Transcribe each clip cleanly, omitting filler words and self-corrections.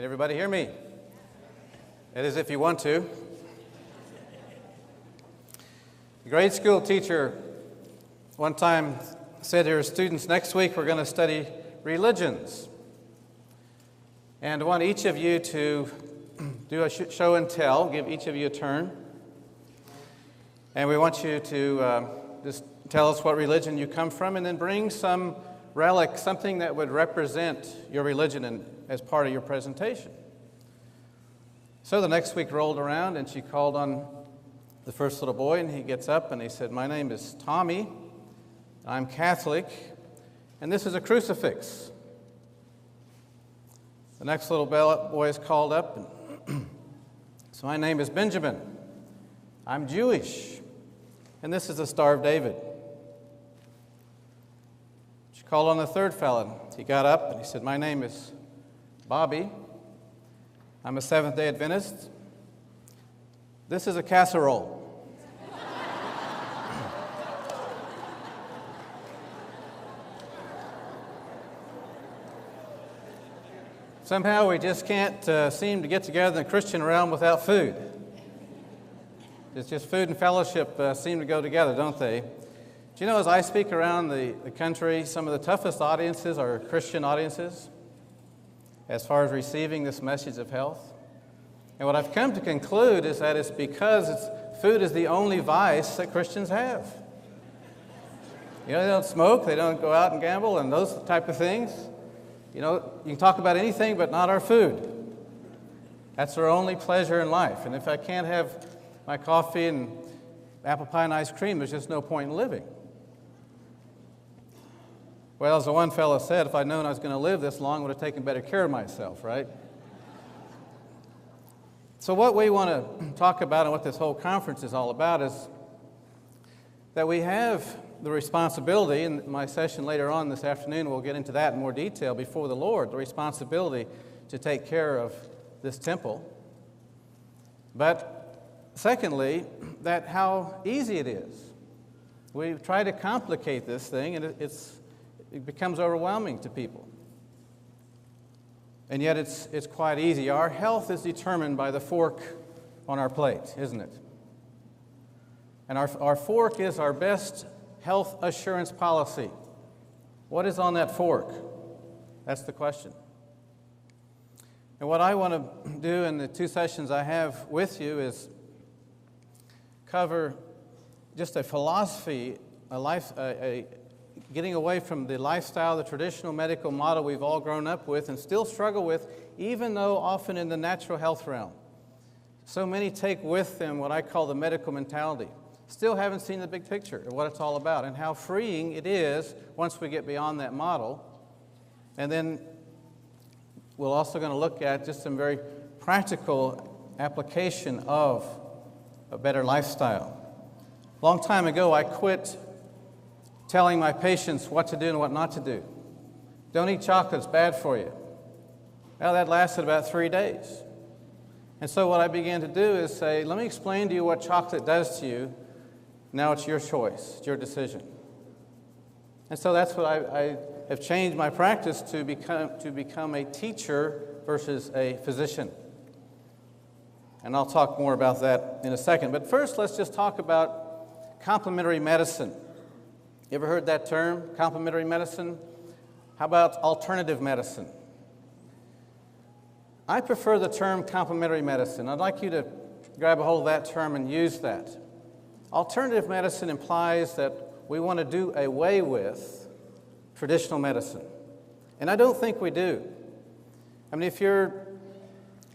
Can everybody hear me? That is, if you want to. A grade school teacher one time said to her students, next week we're going to study religions. And I want each of you to do a show and tell, give each of you a turn. And we want you to just tell us what religion you come from, and then bring some relic, something that would represent your religion as part of your presentation. So the next week rolled around, and she called on the first little boy, and he gets up and he said, "My name is Tommy, I'm Catholic, and this is a crucifix." The next little boy is called up, and so my name is Benjamin, I'm Jewish, and this is the Star of David. She called on the third fellow. He got up and he said, "My name is Bobby, I'm a Seventh-day Adventist. This is a casserole." Somehow we just can't seem to get together in the Christian realm without food. It's just food and fellowship seem to go together, don't they? Do you know, as I speak around the country, some of the toughest audiences are Christian audiences as far as receiving this message of health. And what I've come to conclude is that it's because food is the only vice that Christians have. You know, they don't smoke, they don't go out and gamble and those type of things. You know, you can talk about anything but not our food. That's our only pleasure in life. And if I can't have my coffee and apple pie and ice cream, there's just no point in living. Well, as the one fellow said, if I'd known I was going to live this long, I would have taken better care of myself, right? So what we want to talk about and what this whole conference is all about is that we have the responsibility, in my session later on this afternoon, we'll get into that in more detail before the Lord, the responsibility to take care of this temple. But secondly, that how easy it is. We try to complicate this thing, and it becomes overwhelming to people. And yet it's quite easy. Our health is determined by the fork on our plate, isn't it? And our fork is our best health assurance policy. What is on that fork? That's the question. And what I want to do in the two sessions I have with you is cover just a philosophy, getting away from the lifestyle, the traditional medical model we've all grown up with and still struggle with, even though often in the natural health realm. So many take with them what I call the medical mentality. Still haven't seen the big picture of what it's all about and how freeing it is once we get beyond that model. And then we're also going to look at just some very practical application of a better lifestyle. A long time ago, I quit telling my patients what to do and what not to do. Don't eat chocolate, it's bad for you. Well, that lasted about 3 days. And so what I began to do is say, let me explain to you what chocolate does to you. Now it's your choice, it's your decision. And so that's what I have changed my practice to become a teacher versus a physician. And I'll talk more about that in a second. But first, let's just talk about complementary medicine. You ever heard that term, complementary medicine? How about alternative medicine? I prefer the term complementary medicine. I'd like you to grab a hold of that term and use that. Alternative medicine implies that we want to do away with traditional medicine. And I don't think we do. I mean, if you're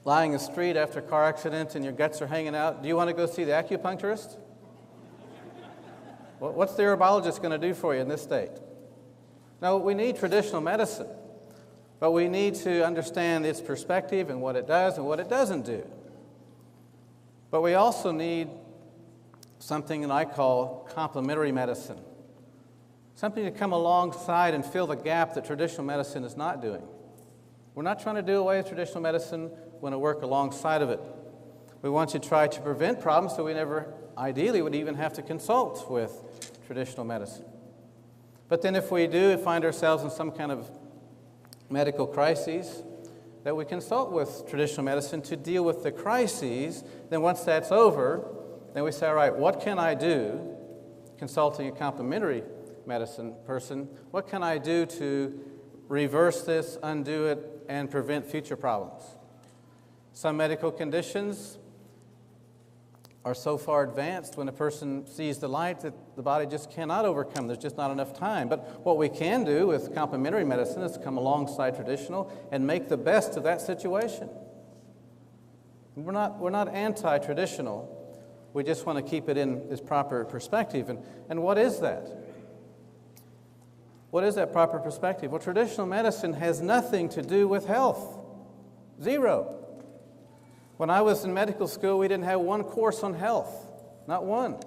lying in the street after a car accident and your guts are hanging out, do you want to go see the acupuncturist? What's the herbologist going to do for you in this state? No, we need traditional medicine, but we need to understand its perspective and what it does and what it doesn't do. But we also need something that I call complementary medicine, something to come alongside and fill the gap that traditional medicine is not doing. We're not trying to do away with traditional medicine. We want to work alongside of it. We want to try to prevent problems so we never, ideally, would even have to consult with traditional medicine. But then if we do find ourselves in some kind of medical crises, that we consult with traditional medicine to deal with the crises. Then once that's over, then we say, all right, what can I do, consulting a complementary medicine person, what can I do to reverse this, undo it, and prevent future problems? Some medical conditions are so far advanced when a person sees the light that the body just cannot overcome. There's just not enough time. But what we can do with complementary medicine is come alongside traditional and make the best of that situation. We're not anti-traditional. We just want to keep it in its proper perspective. And what is that? What is that proper perspective? Well, traditional medicine has nothing to do with health. Zero. When I was in medical school, we didn't have one course on health. Not one.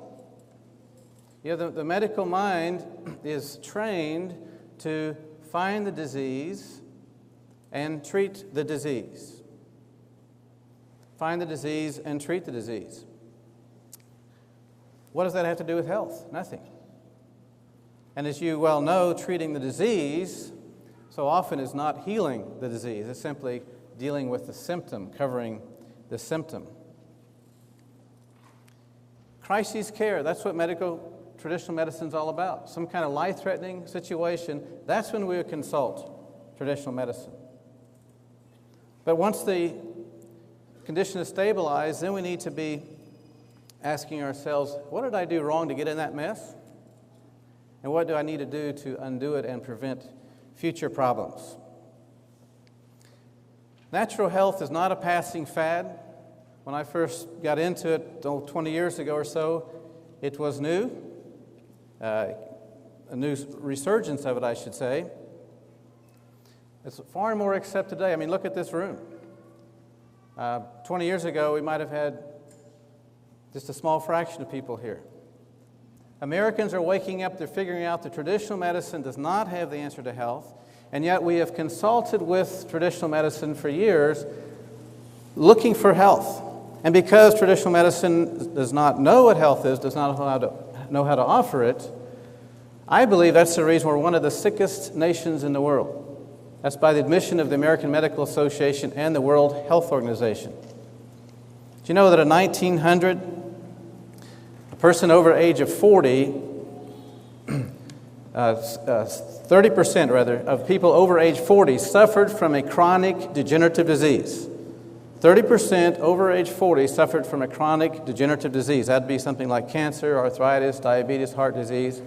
You know, the medical mind is trained to find the disease and treat the disease. Find the disease and treat the disease. What does that have to do with health? Nothing. And as you well know, treating the disease so often is not healing the disease. It's simply dealing with the symptom, covering the symptom. Crisis care, that's what traditional medicine is all about. Some kind of life-threatening situation, that's when we would consult traditional medicine. But once the condition is stabilized, then we need to be asking ourselves, what did I do wrong to get in that mess? And what do I need to do to undo it and prevent future problems? Natural health is not a passing fad. When I first got into it 20 years ago or so, it was new, a new resurgence of it, I should say. It's far more accepted today. I mean, look at this room. 20 years ago, we might have had just a small fraction of people here. Americans are waking up, they're figuring out that traditional medicine does not have the answer to health, and yet we have consulted with traditional medicine for years looking for health. And because traditional medicine does not know what health is, does not know how to offer it, I believe that's the reason we're one of the sickest nations in the world. That's by the admission of the American Medical Association and the World Health Organization. Do you know that in 1900, a person over the age of 40, 30% rather, of people over age 40 suffered from a chronic degenerative disease. 30% over age 40 suffered from a chronic degenerative disease. That'd be something like cancer, arthritis, diabetes, heart disease.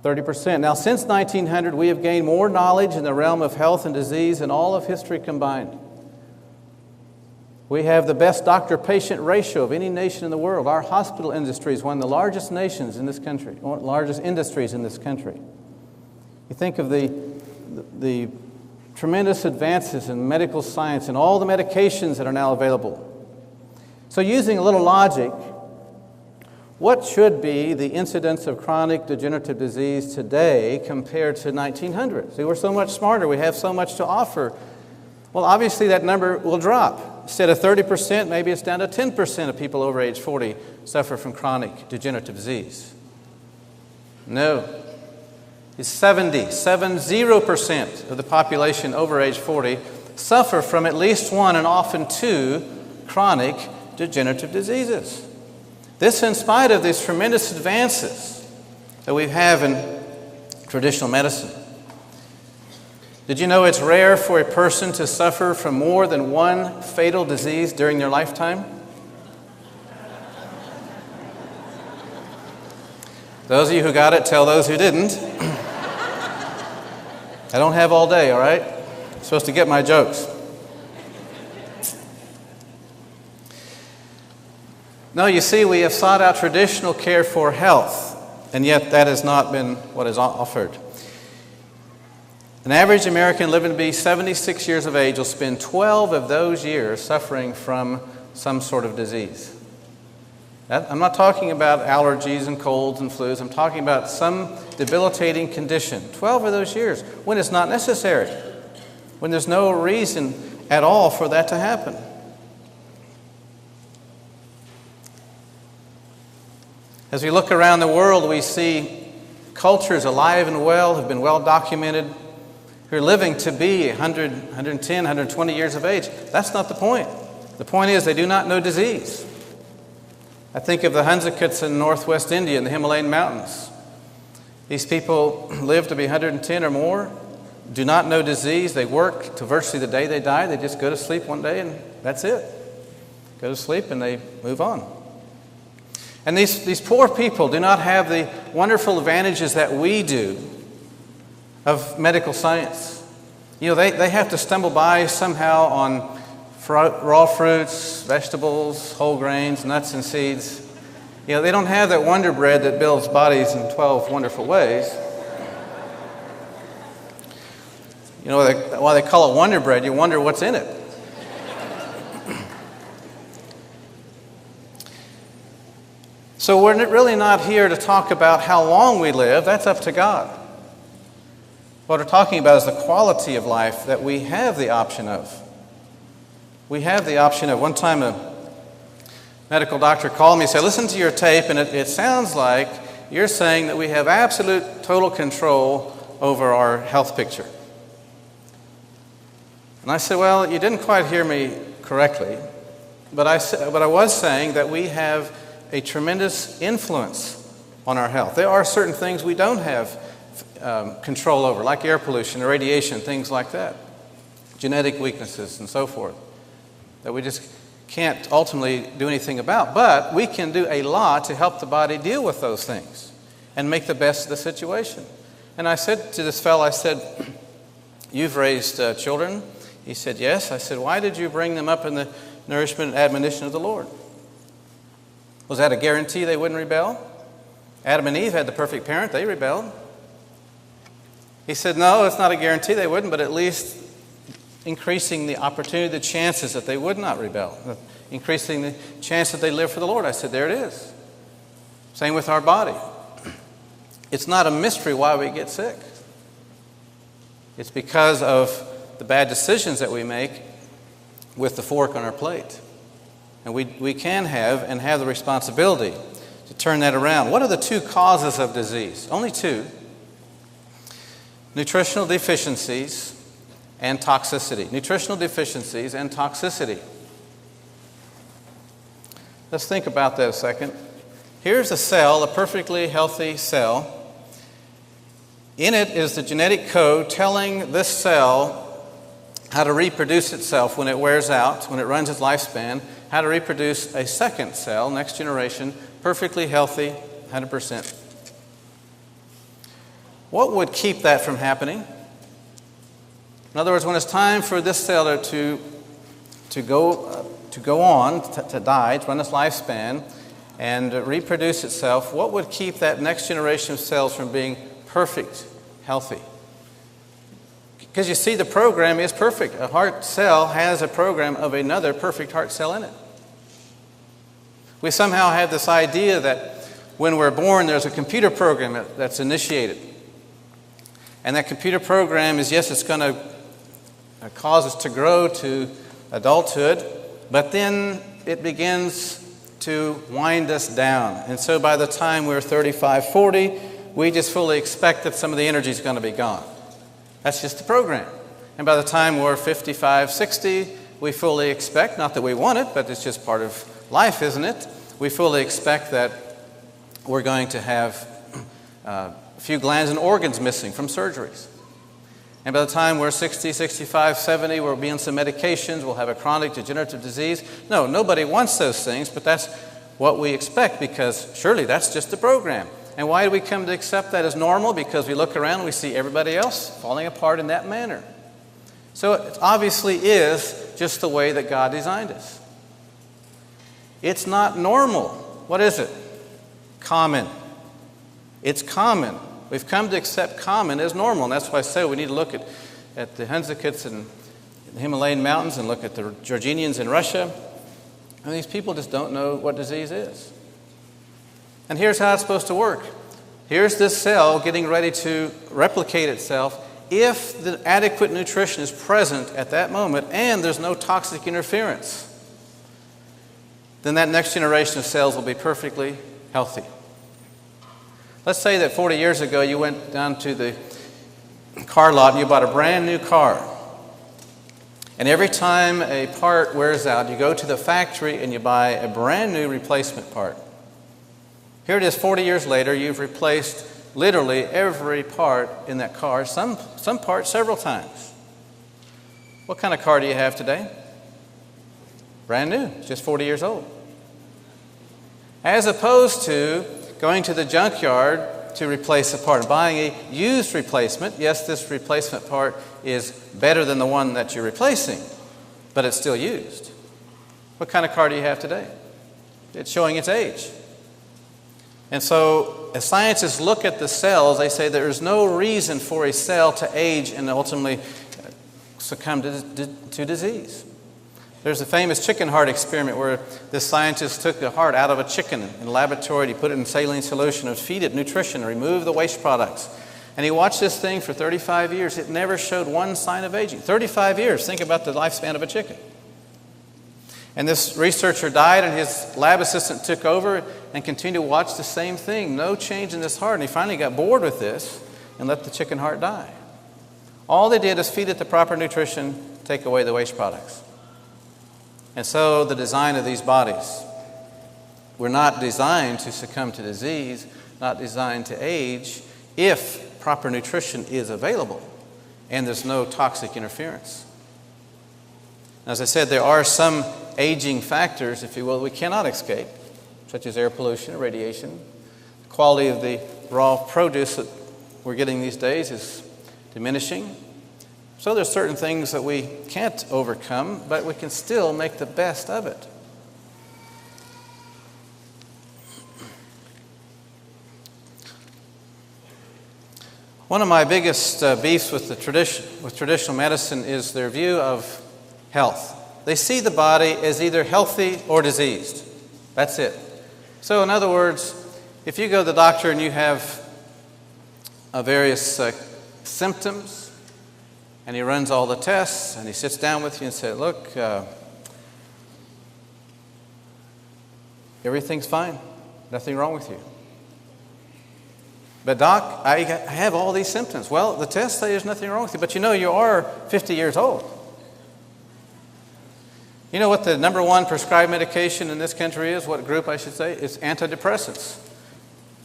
30%. Now, since 1900, we have gained more knowledge in the realm of health and disease than all of history combined. We have the best doctor-patient ratio of any nation in the world. Our hospital industry is one of the largest nations in this country, one of the largest industries in this country. You think of the tremendous advances in medical science and all the medications that are now available. So using a little logic, what should be the incidence of chronic degenerative disease today compared to 1900? See, we're so much smarter. We have so much to offer. Well, obviously that number will drop. Instead of 30%, maybe it's down to 10% of people over age 40 suffer from chronic degenerative disease. No. It's 70% of the population over age 40 suffer from at least one and often two chronic degenerative diseases. This in spite of these tremendous advances that we have in traditional medicine. Did you know it's rare for a person to suffer from more than one fatal disease during their lifetime? Those of you who got it, tell those who didn't. I don't have all day, all right? I'm supposed to get my jokes. No, you see, we have sought out traditional care for health, and yet that has not been what is offered. An average American living to be 76 years of age will spend 12 of those years suffering from some sort of disease. I'm not talking about allergies and colds and flus. I'm talking about some debilitating condition. 12 of those years when it's not necessary, when there's no reason at all for that to happen. As we look around the world, we see cultures alive and well, have been well documented, who are living to be 100, 110, 120 years of age. That's not the point. The point is they do not know disease. I think of the Helminths in northwest India in the Himalayan mountains. These people live to be 110 or more, do not know disease. They work to virtually the day they die. They just go to sleep one day and that's it. Go to sleep and they move on. And these poor people do not have the wonderful advantages that we do of medical science. You know, they have to stumble by somehow on raw fruits, vegetables, whole grains, nuts and seeds. You know, they don't have that Wonder Bread that builds bodies in 12 wonderful ways. You know, why they call it Wonder Bread, you wonder what's in it. So we're really not here to talk about how long we live. That's up to God. What we're talking about is the quality of life that we have the option of. We have the option of. One time a medical doctor called me and said, listen to your tape, and it sounds like you're saying that we have absolute total control over our health picture. And I said, well, you didn't quite hear me correctly, but I was saying that we have a tremendous influence on our health. There are certain things we don't have control over, like air pollution, radiation, things like that, genetic weaknesses and so forth, that we just can't ultimately do anything about. But we can do a lot to help the body deal with those things and make the best of the situation. And I said to this fellow, I said, you've raised children? He said, yes. I said, why did you bring them up in the nourishment and admonition of the Lord? Was that a guarantee they wouldn't rebel? Adam and Eve had the perfect parent. They rebelled. He said, no, it's not a guarantee they wouldn't, but at least increasing the opportunity, the chances that they would not rebel, increasing the chance that they live for the Lord. I said, there it is. Same with our body. It's not a mystery why we get sick. It's because of the bad decisions that we make with the fork on our plate. And we can have and have the responsibility to turn that around. What are the two causes of disease? Only two. Nutritional deficiencies and toxicity. Nutritional deficiencies and toxicity. Let's think about that a second. Here's a cell, a perfectly healthy cell. In it is the genetic code telling this cell how to reproduce itself when it wears out, when it runs its lifespan, how to reproduce a second cell, next generation, perfectly healthy, 100%. What would keep that from happening? In other words, when it's time for this cell to go on, to die, to run its lifespan, and reproduce itself, what would keep that next generation of cells from being perfect, healthy? Because you see, the program is perfect. A heart cell has a program of another perfect heart cell in it. We somehow have this idea that when we're born, there's a computer program that's initiated. And that computer program is, yes, it's going to cause us to grow to adulthood, but then it begins to wind us down. And so by the time we're 35, 40, we just fully expect that some of the energy is going to be gone. That's just the program. And by the time we're 55, 60, we fully expect, not that we want it, but it's just part of life, isn't it? We fully expect that we're going to have a few glands and organs missing from surgeries. And by the time we're 60, 65, 70, we'll be on some medications, we'll have a chronic degenerative disease. No, nobody wants those things, but that's what we expect because surely that's just the program. And why do we come to accept that as normal? Because we look around and we see everybody else falling apart in that manner. So it obviously is just the way that God designed us. It's not normal. What is it? Common. It's common. We've come to accept common as normal, and that's why I say we need to look at the Helminths in the Himalayan mountains and look at the Georgians in Russia. And these people just don't know what disease is. And here's how it's supposed to work. Here's this cell getting ready to replicate itself. If the adequate nutrition is present at that moment and there's no toxic interference, then that next generation of cells will be perfectly healthy. Let's say that 40 years ago you went down to the car lot and you bought a brand new car. And every time a part wears out, you go to the factory and you buy a brand new replacement part. Here it is 40 years later, you've replaced literally every part in that car, some parts several times. What kind of car do you have today? Brand new, just 40 years old. As opposed to going to the junkyard to replace a part, buying a used replacement. Yes, this replacement part is better than the one that you're replacing, but it's still used. What kind of car do you have today? It's showing its age. And so as scientists look at the cells, they say there is no reason for a cell to age and ultimately succumb to disease. There's a famous chicken heart experiment where this scientist took the heart out of a chicken in a laboratory, he put it in saline solution and feed it nutrition, remove the waste products. And he watched this thing for 35 years. It never showed one sign of aging. 35 years, think about the lifespan of a chicken. And this researcher died and his lab assistant took over and continued to watch the same thing. No change in this heart. And he finally got bored with this and let the chicken heart die. All they did is feed it the proper nutrition, take away the waste products. And so the design of these bodies, we're not designed to succumb to disease, not designed to age, if proper nutrition is available and there's no toxic interference. As I said, there are some aging factors, if you will, we cannot escape, such as air pollution, radiation. The quality of the raw produce that we're getting these days is diminishing. So there's certain things that we can't overcome, but we can still make the best of it. One of my biggest beefs with traditional medicine is their view of health. They see the body as either healthy or diseased. That's it. So in other words, if you go to the doctor and you have various symptoms, and he runs all the tests, and he sits down with you and says, look, everything's fine. Nothing wrong with you. But doc, I have all these symptoms. Well, the tests say there's nothing wrong with you, but you know you are 50 years old. You know what the number one prescribed medication in this country is? What group I should say? It's antidepressants.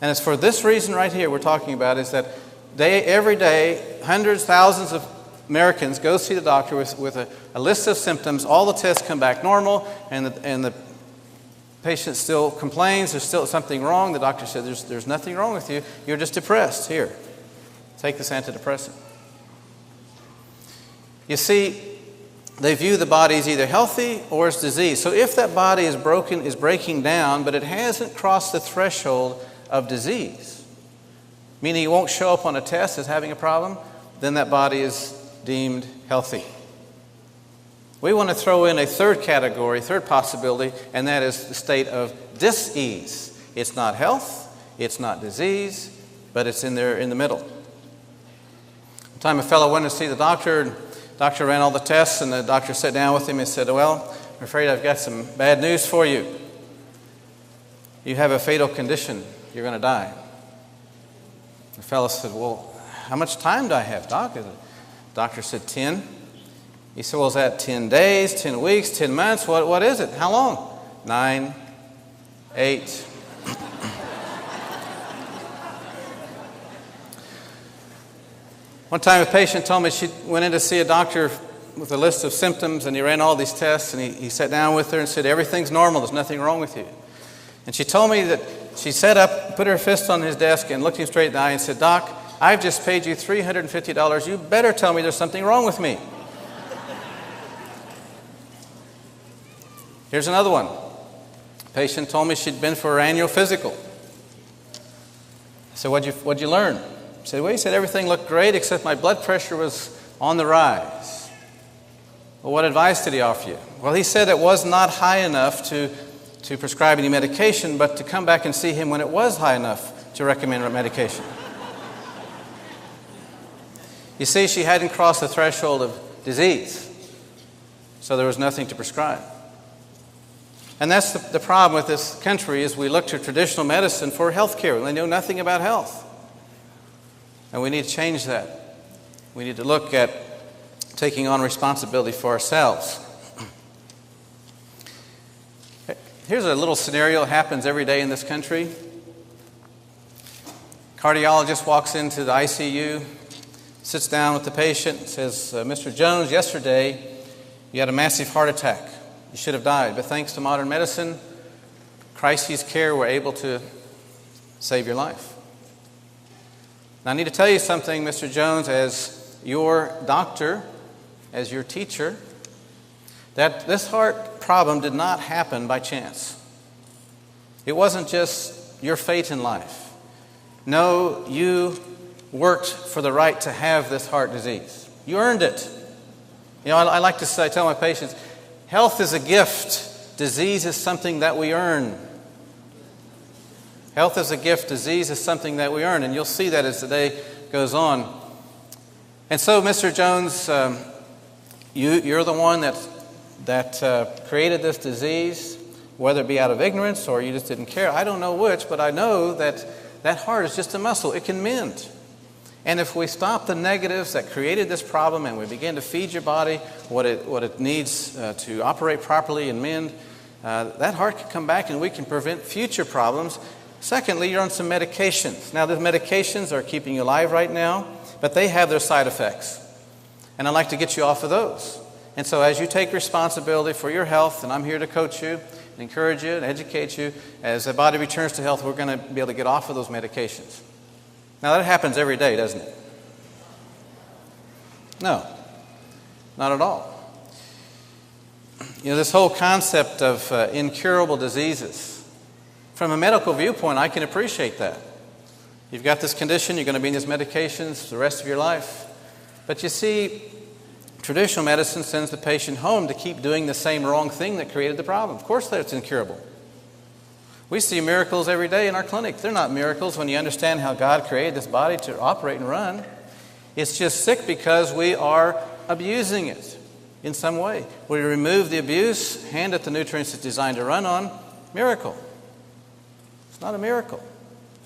And it's for this reason right here we're talking about, is that every day, hundreds, thousands of Americans go see the doctor with a list of symptoms. All the tests come back normal, and the patient still complains. There's still something wrong. The doctor said, there's nothing wrong with you. You're just depressed. Here, take this antidepressant. You see, they view the body as either healthy or as diseased. So if that body is breaking down, but it hasn't crossed the threshold of disease, meaning it won't show up on a test as having a problem, then that body is deemed healthy. We want to throw in a third category, third possibility, and that is the state of dis-ease. It's not health, it's not disease, but it's in there in the middle. One time a fellow went to see the doctor, and the doctor ran all the tests, and the doctor sat down with him and said, well, I'm afraid I've got some bad news for you. You have a fatal condition. You're going to die. The fellow said, well, how much time do I have, doc? The doctor said 10. He said, well, is that 10 days, 10 weeks, 10 months? What is it? How long? 9, 8. One time a patient told me she went in to see a doctor with a list of symptoms, and he ran all these tests, and he sat down with her and said, everything's normal, there's nothing wrong with you. And she told me that she sat up, put her fist on his desk, and looked him straight in the eye and said, Doc, I've just paid you $350. You better tell me there's something wrong with me. Here's another one. A patient told me she'd been for her annual physical. I said, what'd you learn? She said, well, he said everything looked great except my blood pressure was on the rise. Well, what advice did he offer you? Well, he said it was not high enough to prescribe any medication, but to come back and see him when it was high enough to recommend medication. You see, she hadn't crossed the threshold of disease, so there was nothing to prescribe. And that's the problem with this country, is we look to traditional medicine for health care, and they know nothing about health. And we need to change that. We need to look at taking on responsibility for ourselves. Here's a little scenario that happens every day in this country. Cardiologist walks into the ICU, sits down with the patient, says, Mr. Jones, yesterday you had a massive heart attack. You should have died, but thanks to modern medicine, crisis care were able to save your life. Now, I need to tell you something, Mr. Jones, as your doctor, as your teacher, that this heart problem did not happen by chance. It wasn't just your fate in life. No, you worked for the right to have this heart disease. You earned it. You know, I like to say, I tell my patients, health is a gift. Disease is something that we earn. Health is a gift. Disease is something that we earn. And you'll see that as the day goes on. And so, Mr. Jones, you're the one that created this disease, whether it be out of ignorance or you just didn't care. I don't know which, but I know that that heart is just a muscle. It can mend. And if we stop the negatives that created this problem and we begin to feed your body what it needs to operate properly and mend, that heart can come back and we can prevent future problems. Secondly, you're on some medications. Now, the medications are keeping you alive right now, but they have their side effects. And I'd like to get you off of those. And so as you take responsibility for your health, and I'm here to coach you, and encourage you, and educate you, as the body returns to health, we're going to be able to get off of those medications. Now, that happens every day, doesn't it? No, not at all. You know, this whole concept of incurable diseases, from a medical viewpoint, I can appreciate that. You've got this condition, you're going to be in these medications the rest of your life. But you see, traditional medicine sends the patient home to keep doing the same wrong thing that created the problem. Of course, it's incurable. We see miracles every day in our clinic. They're not miracles when you understand how God created this body to operate and run. It's just sick because we are abusing it in some way. We remove the abuse, hand it the nutrients it's designed to run on, miracle. It's not a miracle.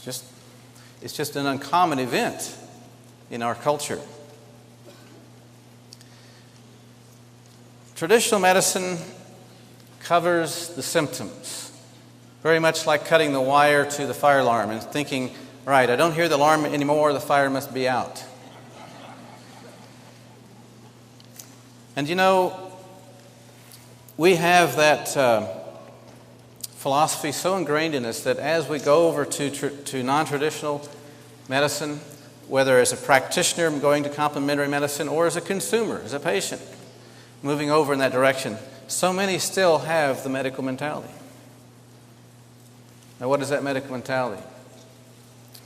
It's just an uncommon event in our culture. Traditional medicine covers the symptoms, very much like cutting the wire to the fire alarm and thinking, right, I don't hear the alarm anymore, the fire must be out. And you know, we have that philosophy so ingrained in us that as we go over to non-traditional medicine, whether as a practitioner going to complementary medicine or as a consumer, as a patient, moving over in that direction, so many still have the medical mentality. Now, what is that medical mentality?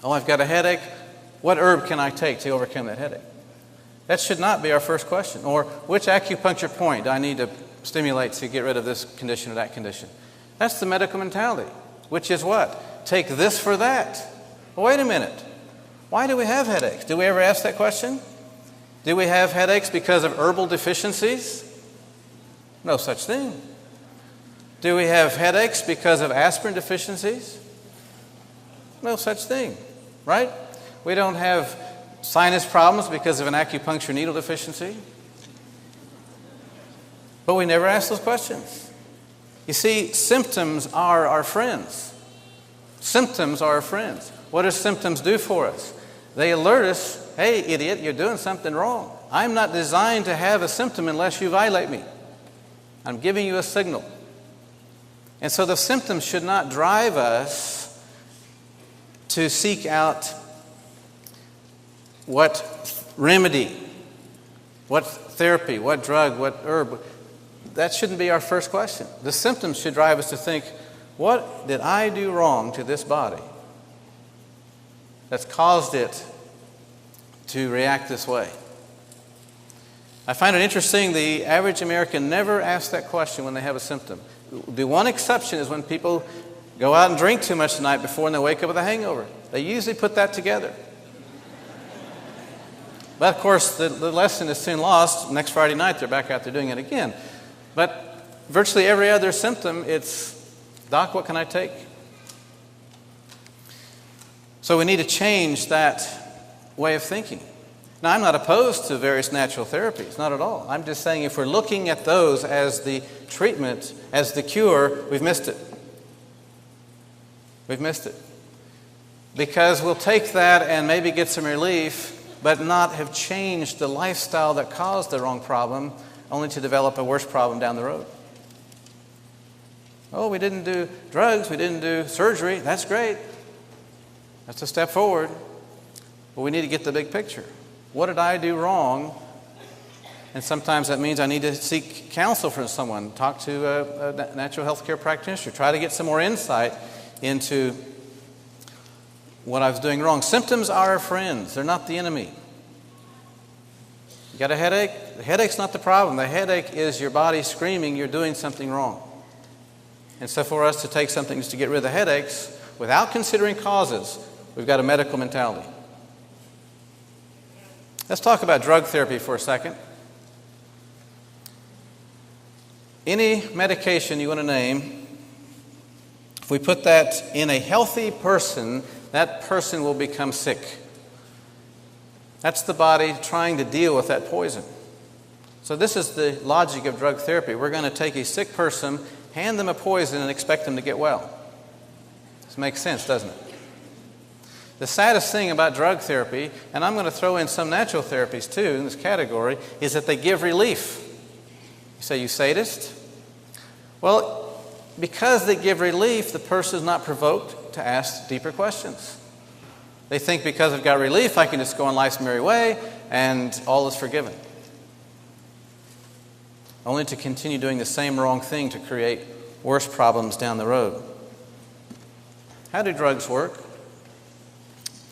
Oh, I've got a headache. What herb can I take to overcome that headache? That should not be our first question. Or which acupuncture point do I need to stimulate to get rid of this condition or that condition? That's the medical mentality, which is what? Take this for that. Well, wait a minute. Why do we have headaches? Do we ever ask that question? Do we have headaches because of herbal deficiencies? No such thing. Do we have headaches because of aspirin deficiencies? No such thing, right? We don't have sinus problems because of an acupuncture needle deficiency. But we never ask those questions. You see, symptoms are our friends. Symptoms are our friends. What do symptoms do for us? They alert us, hey, idiot, you're doing something wrong. I'm not designed to have a symptom unless you violate me. I'm giving you a signal. And so the symptoms should not drive us to seek out what remedy, what therapy, what drug, what herb. That shouldn't be our first question. The symptoms should drive us to think, what did I do wrong to this body that's caused it to react this way? I find it interesting, the average American never asks that question when they have a symptom. The one exception is when people go out and drink too much the night before and they wake up with a hangover. They usually put that together. But of course, the lesson is soon lost. Next Friday night, they're back out there doing it again. But virtually every other symptom, it's, Doc, what can I take? So we need to change that way of thinking. Now, I'm not opposed to various natural therapies, not at all. I'm just saying if we're looking at those as the treatment, as the cure, we've missed it. We've missed it. Because we'll take that and maybe get some relief, but not have changed the lifestyle that caused the wrong problem, only to develop a worse problem down the road. Oh, we didn't do drugs, we didn't do surgery. That's great. That's a step forward. But we need to get the big picture. What did I do wrong? And sometimes that means I need to seek counsel from someone, talk to a natural health care practitioner, try to get some more insight into what I was doing wrong. Symptoms are our friends. They're not the enemy. You got a headache? The headache's not the problem. The headache is your body screaming you're doing something wrong. And so for us to take something to get rid of the headaches without considering causes, we've got a medical mentality. Let's talk about drug therapy for a second. Any medication you want to name, if we put that in a healthy person, that person will become sick. That's the body trying to deal with that poison. So this is the logic of drug therapy. We're going to take a sick person, hand them a poison, and expect them to get well. This makes sense, doesn't it? The saddest thing about drug therapy, and I'm going to throw in some natural therapies too in this category, is that they give relief. You say, you sadist? Well, because they give relief, the person is not provoked to ask deeper questions. They think because I've got relief, I can just go on life's merry way and all is forgiven. Only to continue doing the same wrong thing to create worse problems down the road. How do drugs work?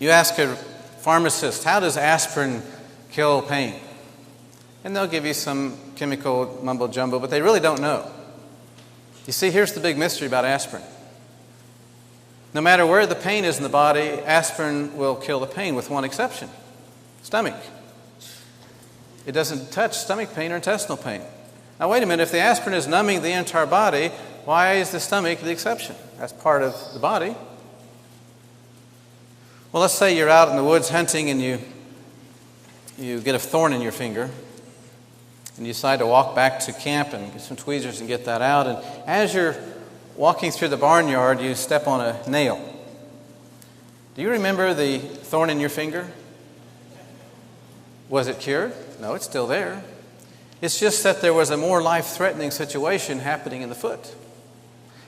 You ask a pharmacist, how does aspirin kill pain? And they'll give you some chemical mumbo jumbo, but they really don't know. You see, here's the big mystery about aspirin. No matter where the pain is in the body, aspirin will kill the pain with one exception: stomach. It doesn't touch stomach pain or intestinal pain. Now wait a minute, if the aspirin is numbing the entire body, why is the stomach the exception? That's part of the body. Well, let's say you're out in the woods hunting and you get a thorn in your finger and you decide to walk back to camp and get some tweezers and get that out. And as you're walking through the barnyard, you step on a nail. Do you remember the thorn in your finger? Was it cured? No, it's still there. It's just that there was a more life-threatening situation happening in the foot.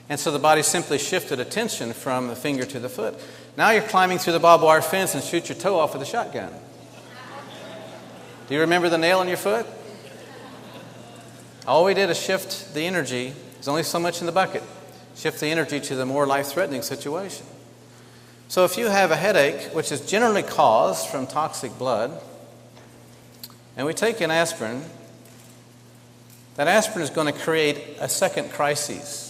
And so the body simply shifted attention from the finger to the foot. Now you're climbing through the barbed wire fence and shoot your toe off with a shotgun. Do you remember the nail in your foot? All we did is shift the energy. There's only so much in the bucket. Shift the energy to the more life-threatening situation. So if you have a headache, which is generally caused from toxic blood, and we take an aspirin, that aspirin is going to create a second crisis.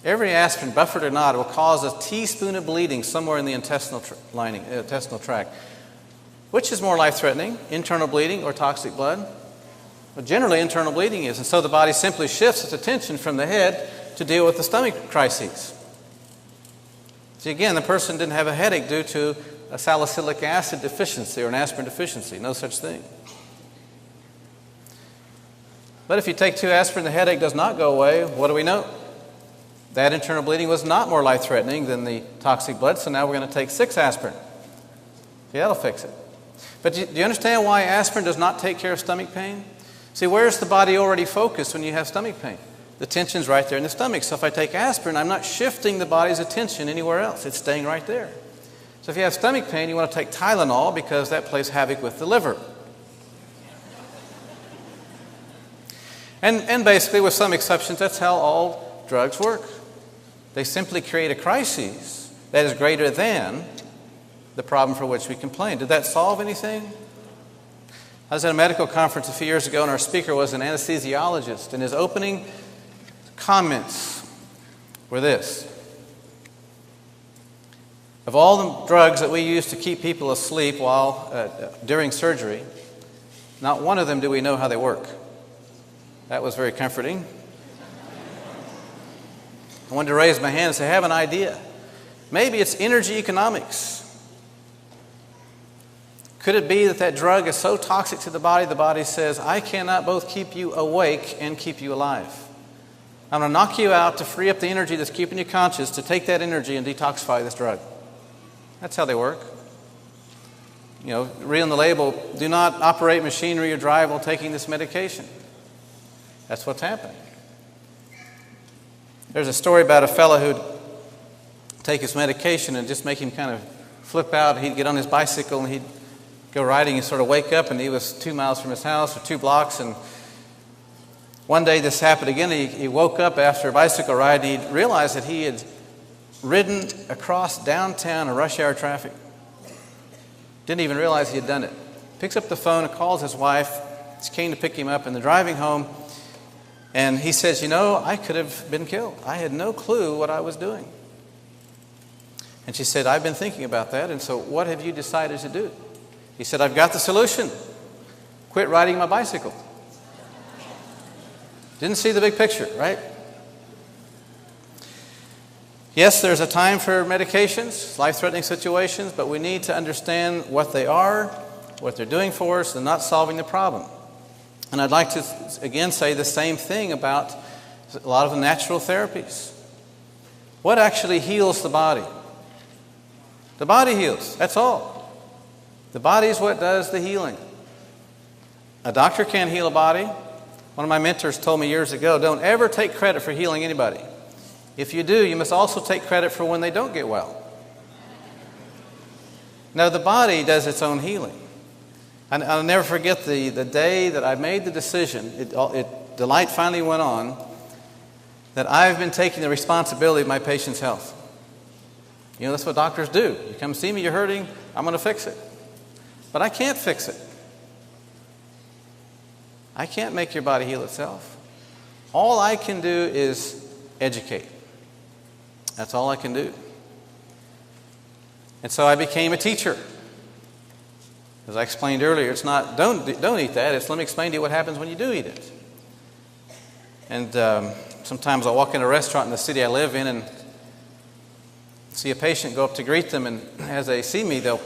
Every aspirin, buffered or not, will cause a teaspoon of bleeding somewhere in the intestinal tract. Which is more life-threatening, internal bleeding or toxic blood? Well, generally, internal bleeding is. And so the body simply shifts its attention from the head to deal with the stomach crises. See, again, the person didn't have a headache due to a salicylic acid deficiency or an aspirin deficiency. No such thing. But if you take 2 aspirin, the headache does not go away. What do we know? That internal bleeding was not more life-threatening than the toxic blood, so now we're going to take 6 aspirin. See, that'll fix it. But do you understand why aspirin does not take care of stomach pain? See, where's the body already focused when you have stomach pain? The tension's right there in the stomach. So if I take aspirin, I'm not shifting the body's attention anywhere else. It's staying right there. So if you have stomach pain, you want to take Tylenol because that plays havoc with the liver. And basically, with some exceptions, that's how all drugs work. They simply create a crisis that is greater than the problem for which we complain. Did that solve anything? I was at a medical conference a few years ago, and our speaker was an anesthesiologist, and his opening comments were this: of all the drugs that we use to keep people asleep during surgery, not one of them do we know how they work. That was very comforting. I wanted to raise my hand and say, I have an idea. Maybe it's energy economics. Could it be that that drug is so toxic to the body says, I cannot both keep you awake and keep you alive. I'm going to knock you out to free up the energy that's keeping you conscious to take that energy and detoxify this drug. That's how they work. You know, read on the label, do not operate machinery or drive while taking this medication. That's what's happening. There's a story about a fellow who'd take his medication and just make him kind of flip out. He'd get on his bicycle and he'd go riding and sort of wake up, and he was 2 miles from his house or 2 blocks. And one day this happened again. He woke up after a bicycle ride and he realized that he had ridden across downtown in rush hour traffic. Didn't even realize he had done it. Picks up the phone and calls his wife. She came to pick him up, and they're driving home. And he says, you know, I could have been killed. I had no clue what I was doing. And she said, I've been thinking about that, and so what have you decided to do? He said, I've got the solution. Quit riding my bicycle. Didn't see the big picture, right? Yes, there's a time for medications, life-threatening situations, but we need to understand what they are, what they're doing for us, and not solving the problem. And I'd like to, again, say the same thing about a lot of the natural therapies. What actually heals the body? The body heals, that's all. The body is what does the healing. A doctor can't heal a body. One of my mentors told me years ago, don't ever take credit for healing anybody. If you do, you must also take credit for when they don't get well. Now, the body does its own healing. I'll never forget the day that I made the decision, the light finally went on, that I've been taking the responsibility of my patient's health. You know, that's what doctors do. You come see me, you're hurting, I'm going to fix it. But I can't fix it. I can't make your body heal itself. All I can do is educate. That's all I can do. And so I became a teacher. As I explained earlier, it's not, don't eat that, it's let me explain to you what happens when you do eat it. And sometimes I'll walk in a restaurant in the city I live in and see a patient, go up to greet them, and as they see me, they'll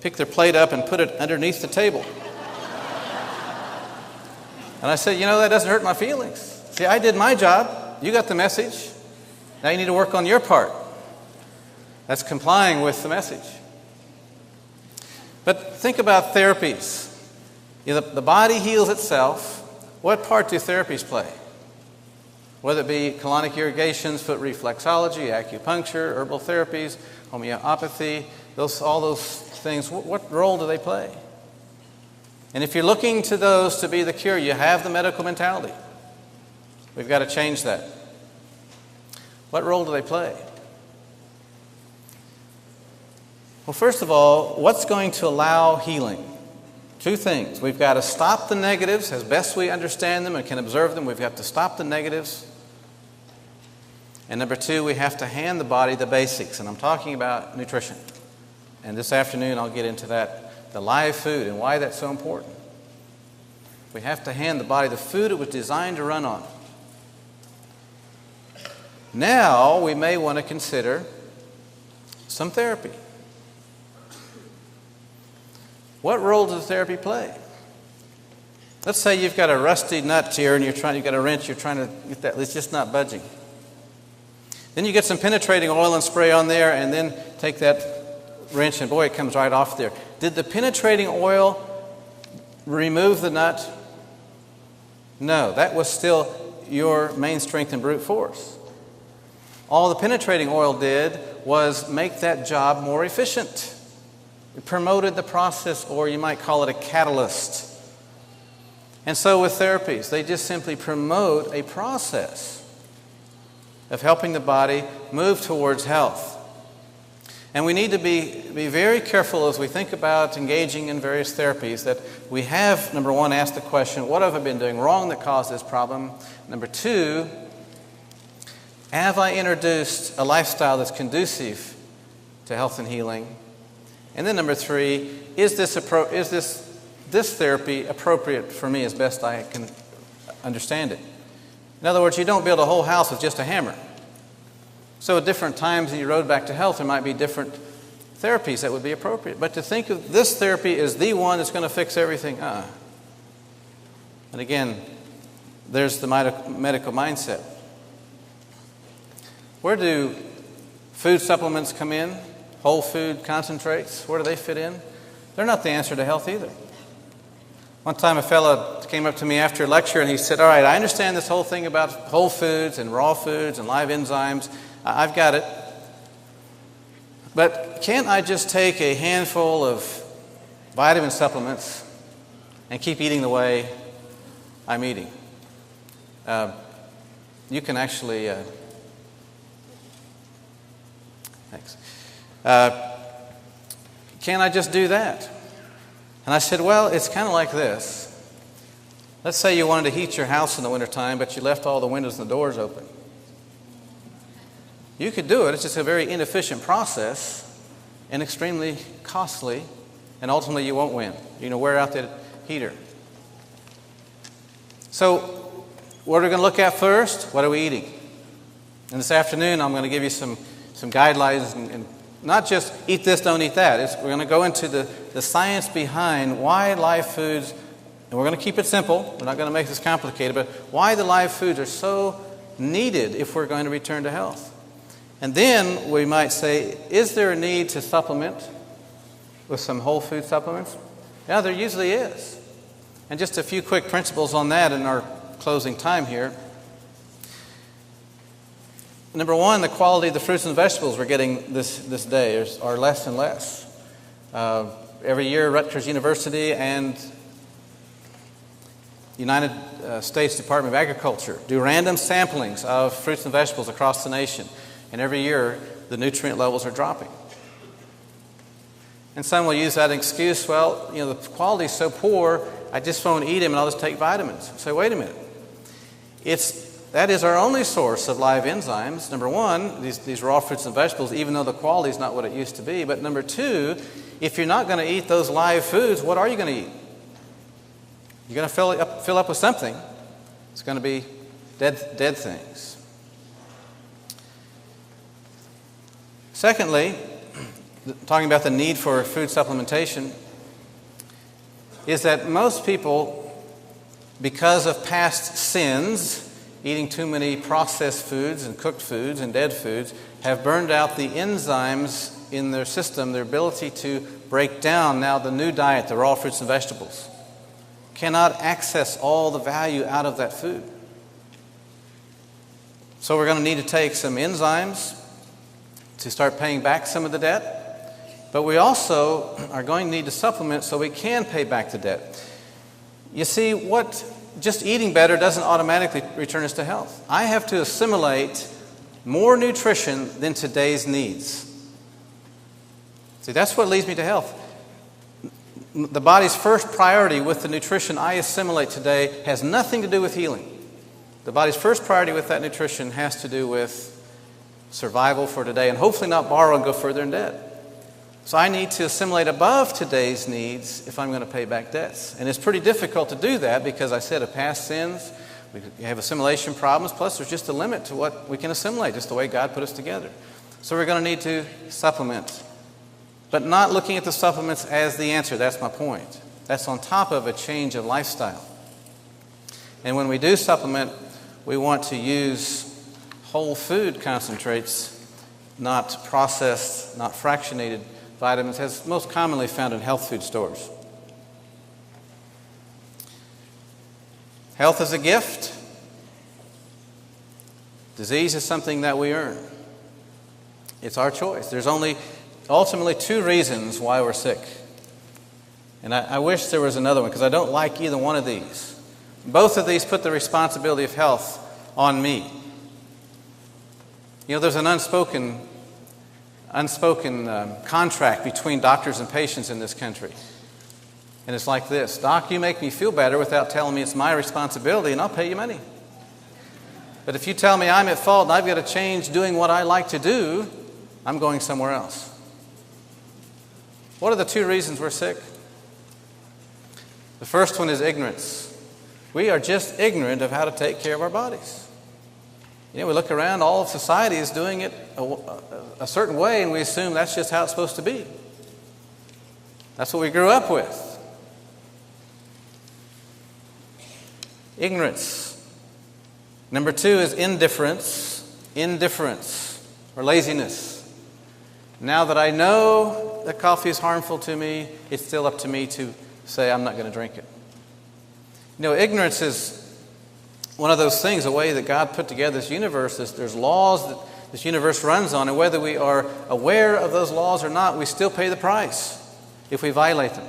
pick their plate up and put it underneath the table. And I said, you know, that doesn't hurt my feelings. See, I did my job. You got the message. Now you need to work on your part. That's complying with the message. But think about therapies. You know, the body heals itself. What part do therapies play? Whether it be colonic irrigations, foot reflexology, acupuncture, herbal therapies, homeopathy, all those things, what role do they play? And if you're looking to those to be the cure, you have the medical mentality. We've got to change that. What role do they play? Well, first of all, what's going to allow healing? Two things. We've got to stop the negatives as best we understand them and can observe them. We've got to stop the negatives. And number two, we have to hand the body the basics. And I'm talking about nutrition. And this afternoon I'll get into that, the live food and why that's so important. We have to hand the body the food it was designed to run on. Now we may want to consider some therapy. What role does therapy play? Let's say you've got a rusty nut here and you've got a wrench, you're trying to get that, it's just not budging. Then you get some penetrating oil and spray on there and then take that wrench and boy, it comes right off there. Did the penetrating oil remove the nut? No, that was still your main strength and brute force. All the penetrating oil did was make that job more efficient. It promoted the process, or you might call it a catalyst. And so with therapies, they just simply promote a process of helping the body move towards health. And we need to be very careful as we think about engaging in various therapies that we have, number one, asked the question, what have I been doing wrong that caused this problem? Number two, have I introduced a lifestyle that's conducive to health and healing? And then number three, is this therapy appropriate for me as best I can understand it? In other words, you don't build a whole house with just a hammer. So at different times in your road back to health, there might be different therapies that would be appropriate. But to think of this therapy as the one that's going to fix everything, And again, there's the medical mindset. Where do food supplements come in? Whole food concentrates, where do they fit in? They're not the answer to health either. One time a fellow came up to me after a lecture and he said, all right, I understand this whole thing about whole foods and raw foods and live enzymes. I've got it. But can't I just take a handful of vitamin supplements and keep eating the way I'm eating? You can actually... Thanks. Can I just do that? And I said, well, it's kind of like this. Let's say you wanted to heat your house in the wintertime, but you left all the windows and the doors open. You could do it. It's just a very inefficient process and extremely costly, and ultimately you won't win. You're going to wear out that heater. So what are we going to look at first? What are we eating? And this afternoon I'm going to give you some guidelines and not just eat this, don't eat that. We're going to go into the science behind why live foods, and we're going to keep it simple. We're not going to make this complicated, but why the live foods are so needed if we're going to return to health. And then we might say, is there a need to supplement with some whole food supplements? Yeah, there usually is. And just a few quick principles on that in our closing time here. Number one, the quality of the fruits and vegetables we're getting this day are less and less. Every year, Rutgers University and United States Department of Agriculture do random samplings of fruits and vegetables across the nation. And every year, the nutrient levels are dropping. And some will use that excuse, well, the quality is so poor, I just won't eat them and I'll just take vitamins. So wait a minute. That is our only source of live enzymes. Number one, these raw fruits and vegetables, even though the quality is not what it used to be. But number two, if you're not going to eat those live foods, what are you going to eat? You're going to fill up with something. It's going to be dead things. Secondly, talking about the need for food supplementation, is that most people, because of past sins, eating too many processed foods and cooked foods and dead foods, have burned out the enzymes in their system, their ability to break down now the new diet, the raw fruits and vegetables. Cannot access all the value out of that food. So we're going to need to take some enzymes to start paying back some of the debt, but we also are going to need to supplement so we can pay back the debt. You see, just eating better doesn't automatically return us to health. I have to assimilate more nutrition than today's needs. See, that's what leads me to health. The body's first priority with the nutrition I assimilate today has nothing to do with healing. The body's first priority with that nutrition has to do with survival for today and hopefully not borrow and go further in debt. So I need to assimilate above today's needs if I'm going to pay back debts. And it's pretty difficult to do that because I said of past sins, we have assimilation problems, plus there's just a limit to what we can assimilate, just the way God put us together. So we're going to need to supplement. But not looking at the supplements as the answer, that's my point. That's on top of a change of lifestyle. And when we do supplement, we want to use whole food concentrates, not processed, not fractionated vitamins, as most commonly found in health food stores. Health is a gift. Disease is something that we earn. It's our choice. There's only ultimately two reasons why we're sick. And I wish there was another one because I don't like either one of these. Both of these put the responsibility of health on me. There's an unspoken contract between doctors and patients in this country. And it's like this: Doc, you make me feel better without telling me it's my responsibility, and I'll pay you money. But if you tell me I'm at fault and I've got to change doing what I like to do, I'm going somewhere else. What are the two reasons we're sick? The first one is ignorance. We are just ignorant of how to take care of our bodies. You know, we look around, all of society is doing it a certain way, and we assume that's just how it's supposed to be. That's what we grew up with. Ignorance. Number 2 is indifference. Indifference or laziness. Now that I know that coffee is harmful to me, it's still up to me to say I'm not going to drink it. You know, ignorance is one of those things, a way that God put together this universe. There's laws that this universe runs on, and whether we are aware of those laws or not, we still pay the price if we violate them.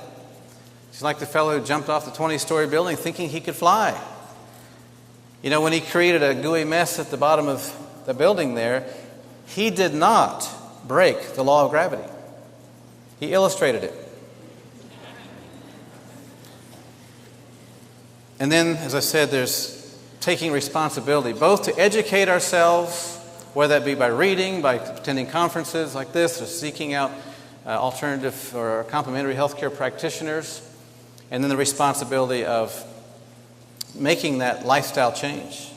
It's like the fellow who jumped off the 20-story building thinking he could fly. You know, when he created a gooey mess at the bottom of the building there, he did not break the law of gravity. He illustrated it. And then, as I said, there's taking responsibility, both to educate ourselves, whether that be by reading, by attending conferences like this, or seeking out alternative or complementary healthcare practitioners, and then the responsibility of making that lifestyle change.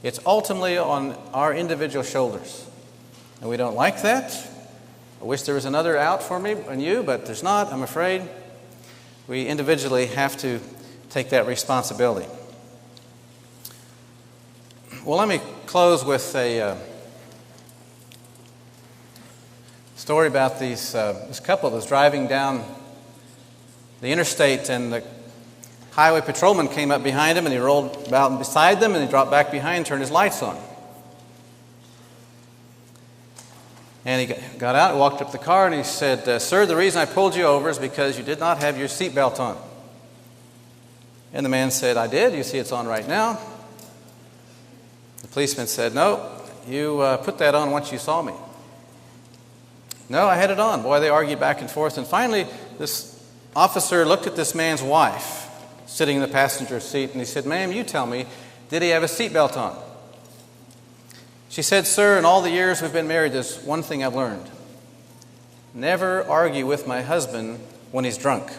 It's ultimately on our individual shoulders. And we don't like that. I wish there was another out for me and you, but there's not, I'm afraid. We individually have to take that responsibility. Well, let me close with a story about this couple that was driving down the interstate, and the highway patrolman came up behind him, and he rolled about beside them, and he dropped back behind and turned his lights on. And he got out and walked up to the car, and he said, "Sir, the reason I pulled you over is because you did not have your seatbelt on." And the man said, "I did. You see it's on right now." The policeman said, "No, you put that on once you saw me." "No, I had it on." Boy, they argued back and forth. And finally, this officer looked at this man's wife sitting in the passenger seat, and he said, "Ma'am, you tell me, did he have a seatbelt on?" She said, "Sir, in all the years we've been married, there's one thing I've learned. Never argue with my husband when he's drunk."